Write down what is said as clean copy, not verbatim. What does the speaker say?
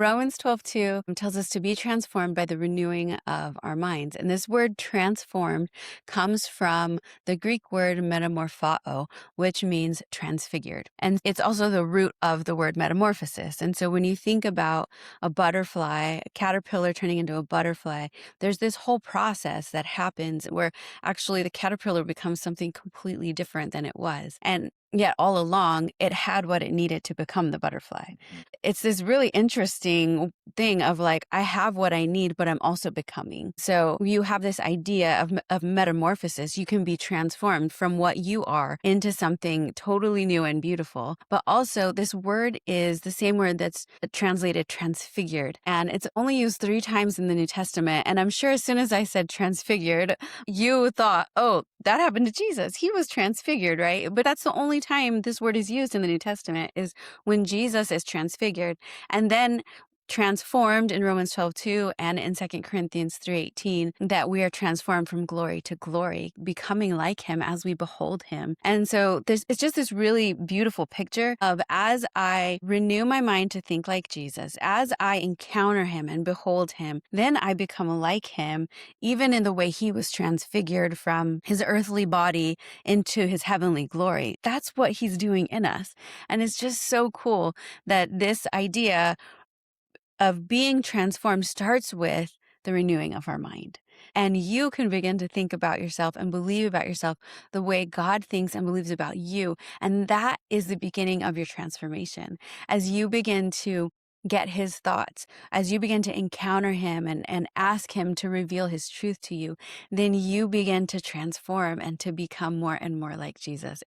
Romans 12:2 tells us to be transformed by the renewing of our minds. And this word transformed comes from the Greek word metamorphao, which means transfigured. And it's also the root of the word metamorphosis. And so when you think about a butterfly, a caterpillar turning into a butterfly, there's this whole process that happens where actually the caterpillar becomes something completely different than it was. And yet all along, it had what it needed to become the butterfly. Mhm. It's this really interesting thing of like, I have what I need, but I'm also becoming. So you have this idea of metamorphosis. You can be transformed from what you are into something totally new and beautiful. But also, this word is the same word that's translated transfigured. And it's only used 3 times in the New Testament. And I'm sure as soon as I said transfigured, you thought, oh, that happened to Jesus. He was transfigured, right? But that's the only time this word is used in the New Testament is when Jesus is transfigured. And then transformed in Romans 12:2 and in 2 Corinthians 3:18 that we are transformed from glory to glory, becoming like him as we behold him. And so it's just this really beautiful picture of as I renew my mind to think like Jesus, as I encounter him and behold him, then I become like him, even in the way he was transfigured from his earthly body into his heavenly glory. That's what he's doing in us. And it's just so cool that this idea of being transformed starts with the renewing of our mind. And you can begin to think about yourself and believe about yourself the way God thinks and believes about you. And that is the beginning of your transformation. As you begin to get his thoughts, as you begin to encounter him and ask him to reveal his truth to you, then you begin to transform and to become more and more like Jesus.